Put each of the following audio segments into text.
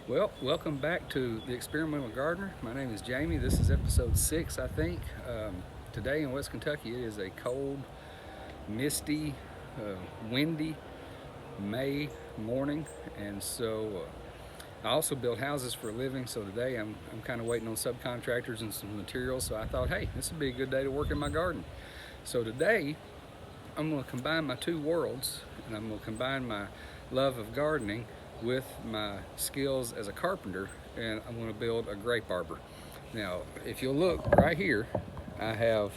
Well, welcome back to the Experimental Gardener. My name is Jamie. This is episode 6, I think. Today in West Kentucky, it is a cold, misty, windy May morning, and so I also build houses for a living. So today I'm kind of waiting on subcontractors and some materials. So I thought, hey, this would be a good day to work in my garden. So today I'm going to combine my two worlds, and I'm going to combine my love of gardening with my skills as a carpenter, and I'm going to build a grape arbor. Now, if you'll look right here, I have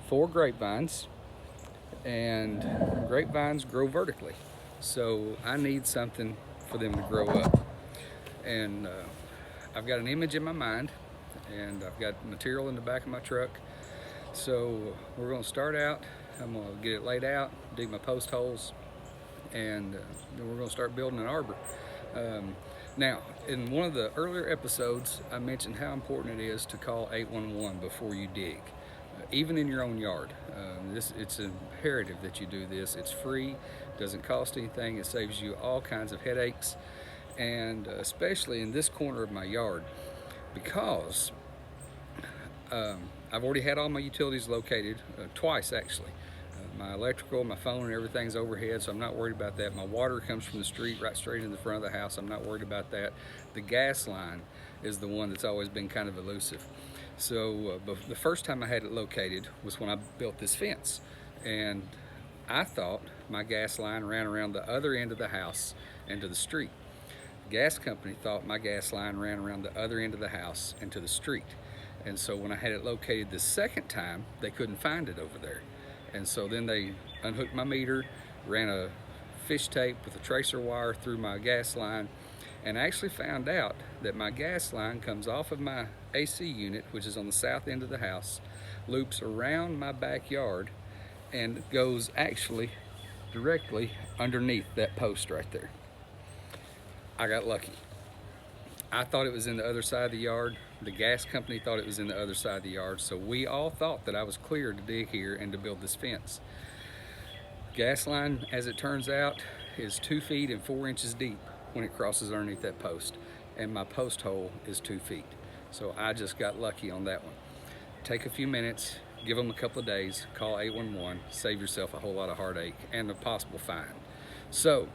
4 grapevines, and grapevines grow vertically. So I need something for them to grow up. And I've got an image in my mind, and I've got material in the back of my truck. So we're going to start out. I'm going to get it laid out, dig my post holes, and then we're going to start building an arbor. Now, in one of the earlier episodes, I mentioned how important it is to call 811 before you dig, even in your own yard. It's imperative that you do this. It's free, doesn't cost anything, it saves you all kinds of headaches, and especially in this corner of my yard, because I've already had all my utilities located, twice actually. My electrical, my phone, and everything's overhead, so I'm not worried about that. My water comes from the street right straight in the front of the house. I'm not worried about that. The gas line is the one that's always been kind of elusive. So the first time I had it located was when I built this fence, and I thought my gas line ran around the other end of the house and to the street. The gas company thought my gas line ran around the other end of the house and to the street. And so when I had it located the second time, they couldn't find it over there. And so then they unhooked my meter, ran a fish tape with a tracer wire through my gas line, and actually found out that my gas line comes off of my AC unit, which is on the south end of the house, loops around my backyard, and goes actually directly underneath that post right there. I got lucky. I thought it was in the other side of the yard. The gas company thought it was in the other side of the yard. So we all thought that I was clear to dig here and to build this fence. Gas line, as it turns out, is 2 feet and 4 inches deep when it crosses underneath that post. And my post hole is 2 feet. So I just got lucky on that one. Take a few minutes, give them a couple of days, call 811, save yourself a whole lot of heartache and a possible fine. So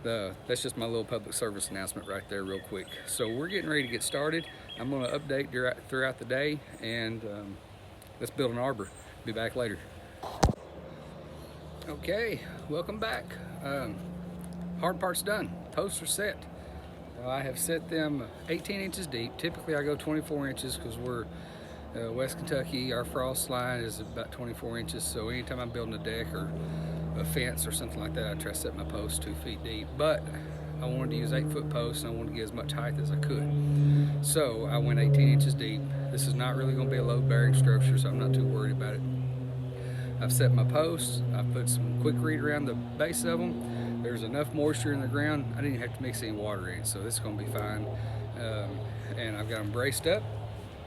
that's just my little public service announcement right there real quick. So we're getting ready to get started. I'm going to update throughout the day, and let's build an arbor. Be back later. Okay, welcome back. Hard part's done. Posts are set. I have set them 18 inches deep. Typically I go 24 inches because we're West Kentucky. Our frost line is about 24 inches, so anytime I'm building a deck or a fence or something like that, I try to set my posts 2 feet deep. But I wanted to use 8-foot posts, and I wanted to get as much height as I could. So I went 18 inches deep. This is not really going to be a load-bearing structure, so I'm not too worried about it. I've set my posts. I've put some quickreed around the base of them. There's enough moisture in the ground. I didn't have to mix any water in, so this is going to be fine. And I've got them braced up,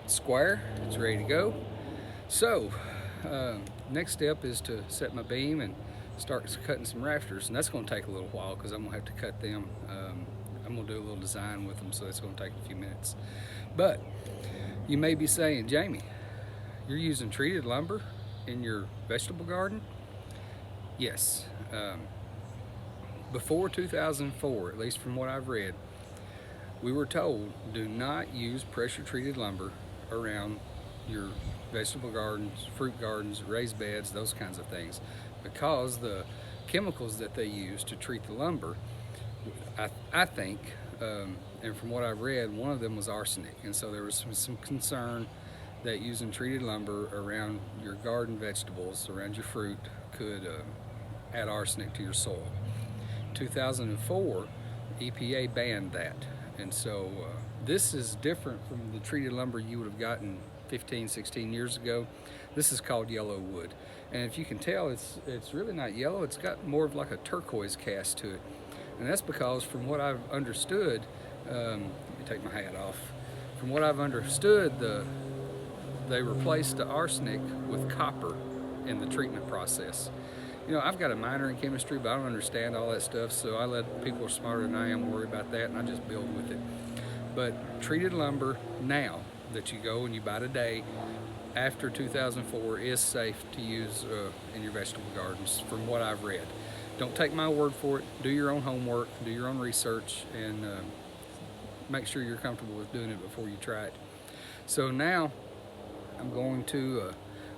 square. It's ready to go. So next step is to set my beam and start cutting some rafters, and that's going to take a little while because I'm going to have to cut them. I'm going to do a little design with them, so it's going to take a few minutes. But you may be saying, Jamie, you're using treated lumber in your vegetable garden? Yes. Before 2004, at least from what I've read, we were told do not use pressure treated lumber around your vegetable gardens, fruit gardens, raised beds, those kinds of things, because the chemicals that they use to treat the lumber, I think, and from what I read, one of them was arsenic, and so there was some concern that using treated lumber around your garden vegetables, around your fruit, could add arsenic to your soil. 2004, EPA banned that, and so this is different from the treated lumber you would have gotten 15, 16 years ago. This is called yellow wood, and if you can tell, it's really not yellow. It's got more of like a turquoise cast to it, and that's because from what I've understood, let me take my hat off. From what I've understood, they replaced the arsenic with copper in the treatment process, You know, I've got a minor in chemistry, but I don't understand all that stuff, so I let people who are smarter than I am worry about that, and I just build with it. But treated lumber now that you go and you buy today after 2004 is safe to use in your vegetable gardens from what I've read. Don't take my word for it. Do your own homework, do your own research, and make sure you're comfortable with doing it before you try it. So now I'm going to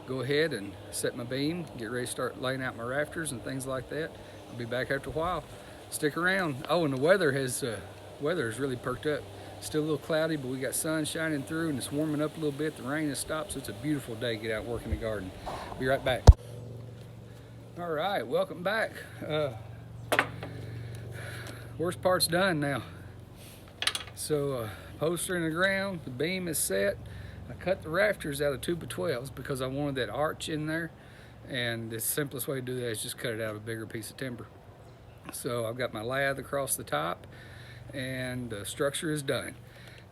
go ahead and set my beam, get ready to start laying out my rafters and things like that. I'll be back after a while. Stick around. Oh, and the weather has really perked up. Still a little cloudy, but we got sun shining through and it's warming up a little bit. The rain has stopped, so it's a beautiful day to get out and work in the garden. Be right back. All right, welcome back. Worst part's done now. So poster in the ground, the beam is set. I cut the rafters out of 2x12s because I wanted that arch in there, and the simplest way to do that is just cut it out of a bigger piece of timber. So I've got my lath across the top, and the structure is done.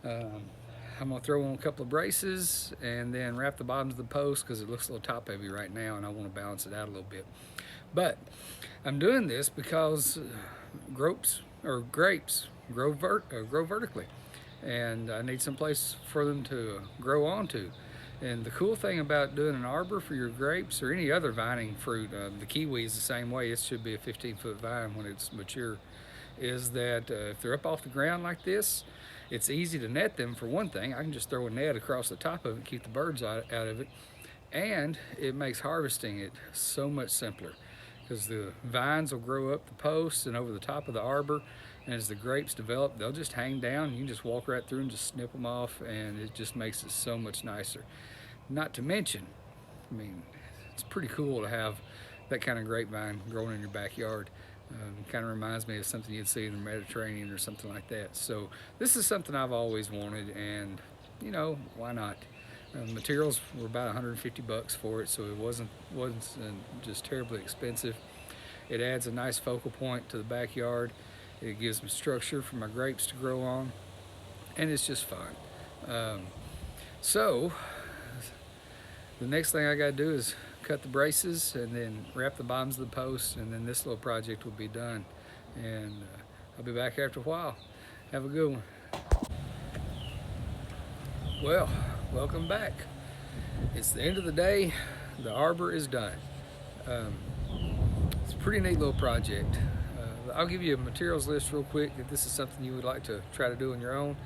I'm gonna throw on a couple of braces and then wrap the bottoms of the post because it looks a little top heavy right now, and I want to balance it out a little bit. But I'm doing this because grapes grow vertically, and I need some place for them to grow onto. And the cool thing about doing an arbor for your grapes or any other vining fruit, the kiwi is the same way. It should be a 15-foot vine when it's mature. Is that if they're up off the ground like this, it's easy to net them. For one thing, I can just throw a net across the top of it and keep the birds out of it, and it makes harvesting it so much simpler because the vines will grow up the posts and over the top of the arbor, and as the grapes develop, they'll just hang down. You can just walk right through and just snip them off, and it just makes it so much nicer. Not to mention, I mean, it's pretty cool to have that kind of grapevine growing in your backyard. Kind of reminds me of something you'd see in the Mediterranean or something like that. So this is something I've always wanted, and you know, why not? Materials were about 150 bucks for it, so it wasn't just terribly expensive. It adds a nice focal point to the backyard. It gives me structure for my grapes to grow on, and it's just fun. So the next thing I got to do is cut the braces and then wrap the bottoms of the posts, and then this little project will be done. And I'll be back after a while. Have a good one. Well, welcome back. It's the end of the day. The arbor is done. It's a pretty neat little project. I'll give you a materials list real quick if this is something you would like to try to do on your own.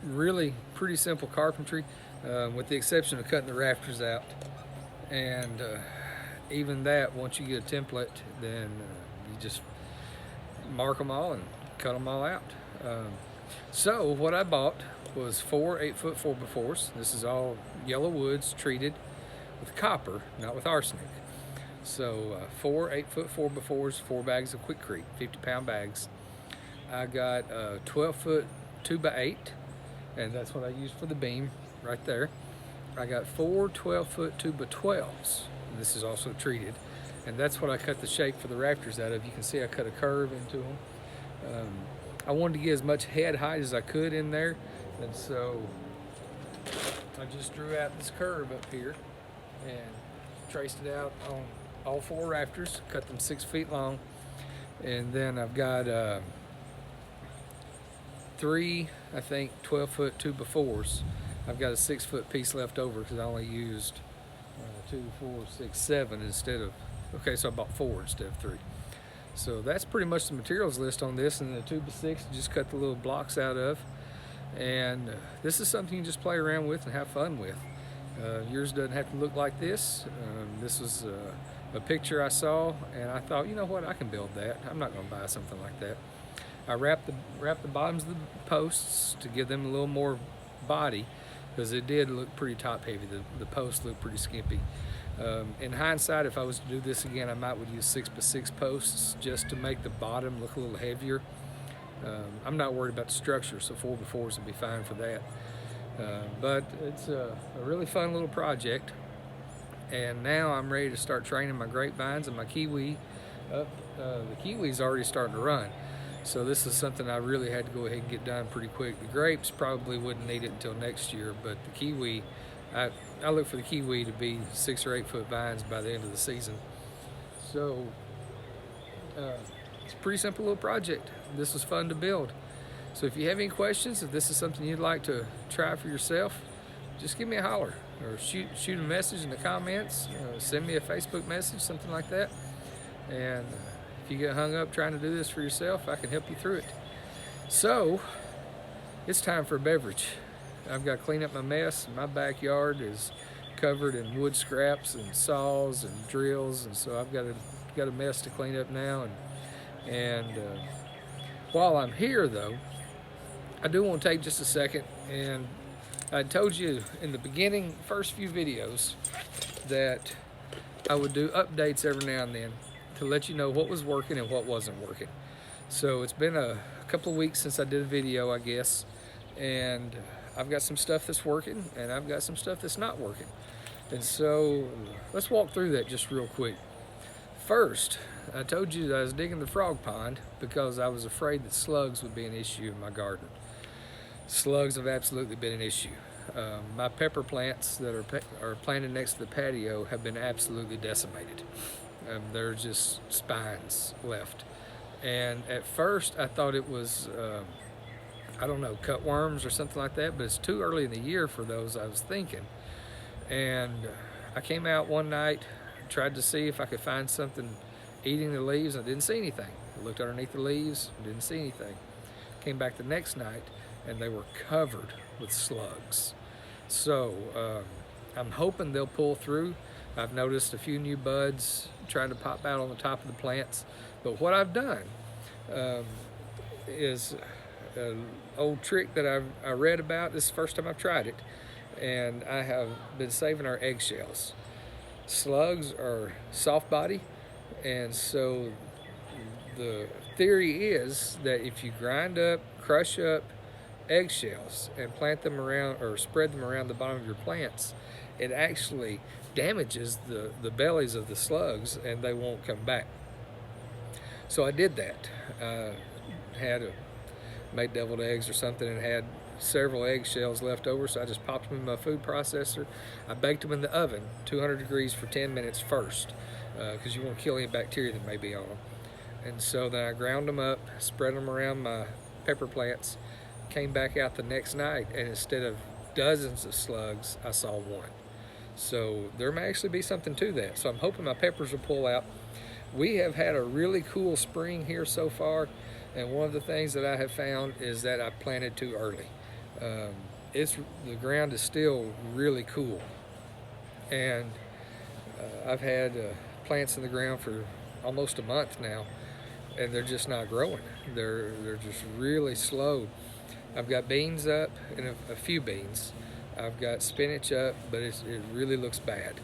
Really pretty simple carpentry, with the exception of cutting the rafters out. And even that, once you get a template, then you just mark them all and cut them all out. So what I bought was 4 8-foot 4x4s. This is all yellow woods treated with copper, not with arsenic. So 4 8-foot 4x4s, 4 bags of Quikrete, 50-pound bags. I got 12-foot 2x8, and that's what I used for the beam right there. I got 4 12-foot 2x12s. This is also treated, and that's what I cut the shape for the rafters out of. You can see I cut a curve into them. I wanted to get as much head height as I could in there, and so I just drew out this curve up here and traced it out on all 4 rafters, cut them 6 feet long, and then I've got 3, I think, 12-foot 2x4s. I've got a 6-foot piece left over because I only used 2, 4, 6, 7 instead of, okay, so I bought 4 instead of 3. So that's pretty much the materials list on this, and the 2x6 just cut the little blocks out of. And this is something you just play around with and have fun with. Yours doesn't have to look like this. This was a picture I saw, and I thought, you know what, I can build that. I'm not going to buy something like that. I wrapped the bottoms of the posts to give them a little more body, because it did look pretty top heavy. The posts looked pretty skimpy. In hindsight, if I was to do this again, I might would use 6x6 posts just to make the bottom look a little heavier. I'm not worried about the structure, so 4x4s would be fine for that. But it's a really fun little project. And now I'm ready to start training my grapevines and my kiwi up. The kiwi's already starting to run. So this is something I really had to go ahead and get done pretty quick. The grapes probably wouldn't need it until next year, but the kiwi, I look for the kiwi to be 6 or 8 foot vines by the end of the season. So it's a pretty simple little project. This was fun to build. So if you have any questions, if this is something you'd like to try for yourself, just give me a holler or shoot a message in the comments, send me a Facebook message, something like that. And if you get hung up trying to do this for yourself, I can help you through it. So it's time for a beverage. I've got to clean up my mess. My backyard is covered in wood scraps and saws and drills, and so I've got a mess to clean up now. And while I'm here, though, I do want to take just a second, and I told you in the beginning, first few videos, that I would do updates every now and then to let you know what was working and what wasn't working. So it's been a couple of weeks since I did a video, I guess, and I've got some stuff that's working and I've got some stuff that's not working. And so let's walk through that just real quick. First, I told you that I was digging the frog pond because I was afraid that slugs would be an issue in my garden. Slugs have absolutely been an issue. My pepper plants that are planted next to the patio have been absolutely decimated. There are just spines left. And at first I thought it was, I don't know, cutworms or something like that, but it's too early in the year for those, I was thinking. And I came out one night, tried to see if I could find something eating the leaves. I didn't see anything. I looked underneath the leaves, didn't see anything. Came back the next night, and they were covered with slugs. So I'm hoping they'll pull through. I've noticed a few new buds trying to pop out on the top of the plants. But what I've done is an old trick that I read about. This is the first time I've tried it. And I have been saving our eggshells. Slugs are soft body, and so the theory is that if you crush up eggshells and plant them around or spread them around the bottom of your plants, it actually damages the bellies of the slugs and they won't come back. So I did that. Made deviled eggs or something and had several eggshells left over, so I just popped them in my food processor. I baked them in the oven, 200 degrees for 10 minutes first, because you want to kill any bacteria that may be on them. And so then I ground them up, spread them around my pepper plants, came back out the next night, and instead of dozens of slugs, I saw one. So there may actually be something to that. So I'm hoping my peppers will pull out. We have had a really cool spring here so far, and one of the things that I have found is that I planted too early. The ground is still really cool, and I've had plants in the ground for almost a month now, and they're just not growing. They're just really slow. I've got beans up, and a few beans. I've got spinach up, but it really looks bad.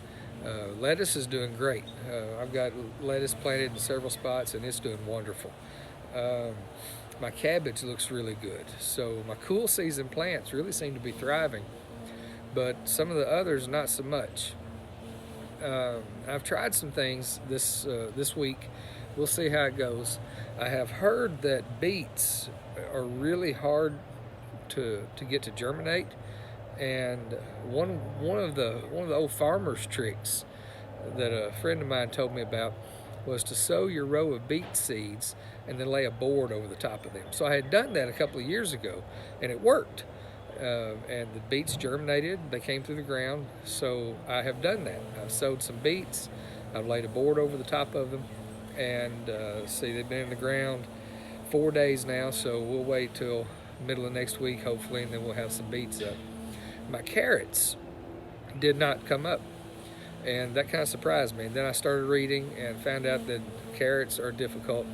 Lettuce is doing great. I've got lettuce planted in several spots, and it's doing wonderful. My cabbage looks really good. So my cool season plants really seem to be thriving, but some of the others not so much. I've tried some things this week. We'll see how it goes. I have heard that beets are really hard to get to germinate, and one of the old farmer's tricks that a friend of mine told me about was to sow your row of beet seeds and then lay a board over the top of them. So I had done that a couple of years ago, and it worked. And the beets germinated, they came through the ground, so I have done that. I've sowed some beets, I've laid a board over the top of them, and see, they've been in the ground 4 days now, so we'll wait till middle of next week, hopefully, and then we'll have some beets up. My carrots did not come up, and that kind of surprised me. And then I started reading and found out that carrots are difficult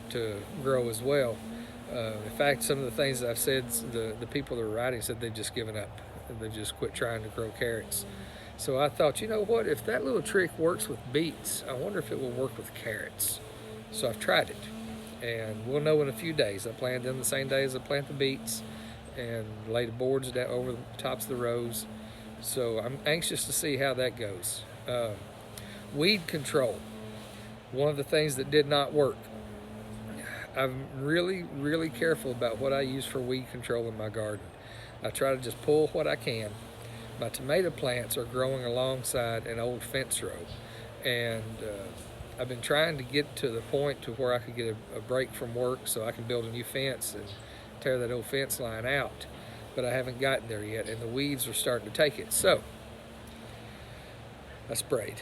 to grow as well. In fact, some of the things that I've said, the people that are writing said they've just given up. They've just quit trying to grow carrots. So I thought, you know what, if that little trick works with beets, I wonder if it will work with carrots. So I've tried it, and we'll know in a few days. I planted them the same day as I plant the beets and laid the boards down over the tops of the rows. So I'm anxious to see how that goes. Weed control, one of the things that did not work. I'm really careful about what I use for weed control in my garden. I try to just pull what I can. My tomato plants are growing alongside an old fence row, and I've been trying to get to the point to where I could get a break from work so I can build a new fence and tear that old fence line out, but I haven't gotten there yet, and the weeds are starting to take it. So I sprayed.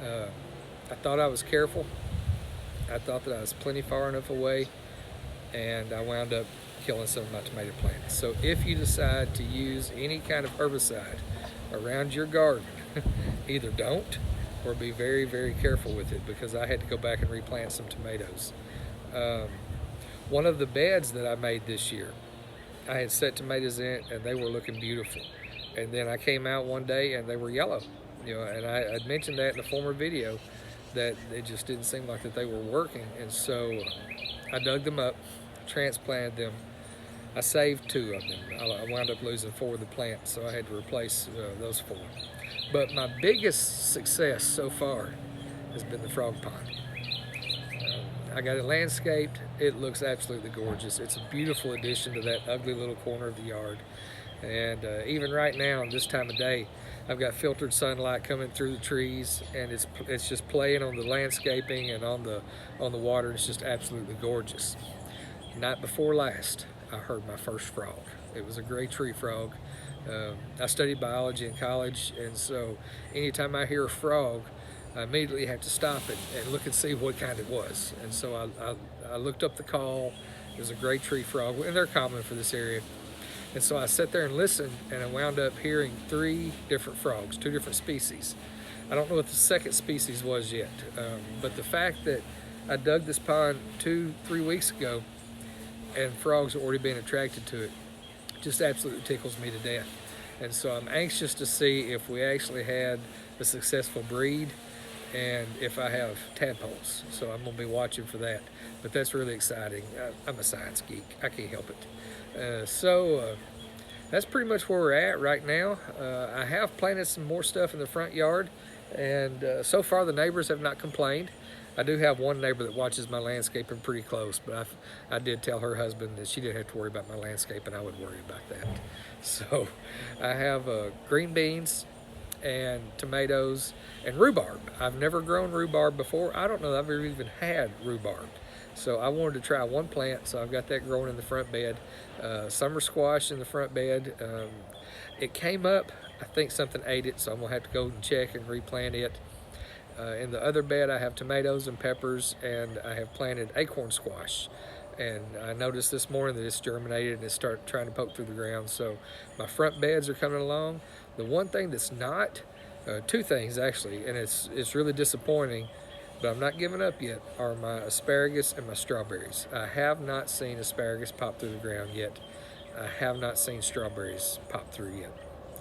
I thought I was careful. I thought that I was plenty far enough away, and I wound up killing some of my tomato plants. So if you decide to use any kind of herbicide around your garden, either don't or be very, very careful with it, because I had to go back and replant some tomatoes. One of the beds that I made this year, I had set tomatoes in it and they were looking beautiful. And then I came out one day and they were yellow. And I'd mentioned that in a former video, that it just didn't seem like that they were working. And so I dug them up, transplanted them. I saved 2 of them. I wound up losing 4 of the plants, so I had to replace those 4. But my biggest success so far has been the frog pond. I got it landscaped. It looks absolutely gorgeous. It's a beautiful addition to that ugly little corner of the yard. And even right now, this time of day, I've got filtered sunlight coming through the trees, and it's just playing on the landscaping and on the water. It's just absolutely gorgeous. Night before last, I heard my first frog. It was a gray tree frog. I studied biology in college, and so anytime I hear a frog, I immediately have to stop it and look and see what kind it was. And so I looked up the call. It was a gray tree frog, and they're common for this area. And so I sat there and listened, and I wound up hearing 3 different frogs, 2 different species. I don't know what the second species was yet, but the fact that I dug this pond 2-3 weeks ago and frogs are already being attracted to it just absolutely tickles me to death. And so I'm anxious to see if we actually had a successful breed and if I have tadpoles. So I'm going to be watching for that. But that's really exciting. I'm a science geek. I can't help it. So that's pretty much where we're at right now. I have planted some more stuff in the front yard, and so far the neighbors have not complained. I do have one neighbor that watches my landscaping pretty close, but I did tell her husband that she didn't have to worry about my landscape, and I would worry about that. So I have green beans and tomatoes and rhubarb. I've never grown rhubarb before. I don't know that I've ever even had rhubarb. So I wanted to try one plant, so I've got that growing in the front bed. Summer squash in the front bed. It came up, I think something ate it, so I'm gonna have to go and check and replant it. In the other bed, I have tomatoes and peppers, and I have planted acorn squash. And I noticed this morning that it's germinated and it's started trying to poke through the ground. So my front beds are coming along. The one thing that's not, 2 things actually, and it's really disappointing, but I'm not giving up yet, are my asparagus and my strawberries. I have not seen asparagus pop through the ground yet. I have not seen strawberries pop through yet.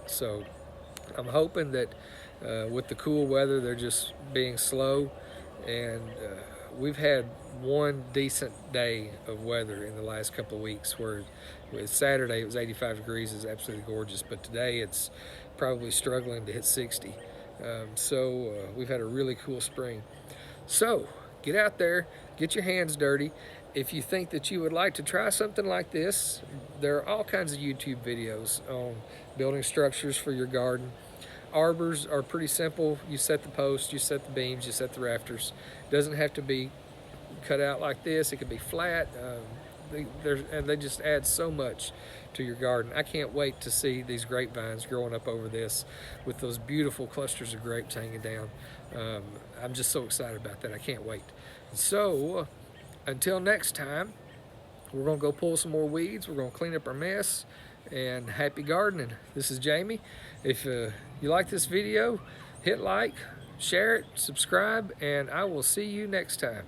So I'm hoping that with the cool weather, they're just being slow, and we've had one decent day of weather in the last couple of weeks where with Saturday it was 85 degrees. It's absolutely gorgeous, but today it's probably struggling to hit 60. So we've had a really cool spring. So get out there, get your hands dirty. If you think that you would like to try something like this, there are all kinds of YouTube videos on building structures for your garden. Arbors are pretty simple. You set the posts, you set the beams, you set the rafters. It doesn't have to be cut out like this. It could be flat. They just add so much to your garden. I can't wait to see these grapevines growing up over this with those beautiful clusters of grapes hanging down. I'm just so excited about that. I can't wait. So until next time, we're going to go pull some more weeds. We're going to clean up our mess, and happy gardening. This is Jamie. If you like this video, hit like, share it, subscribe, and I will see you next time.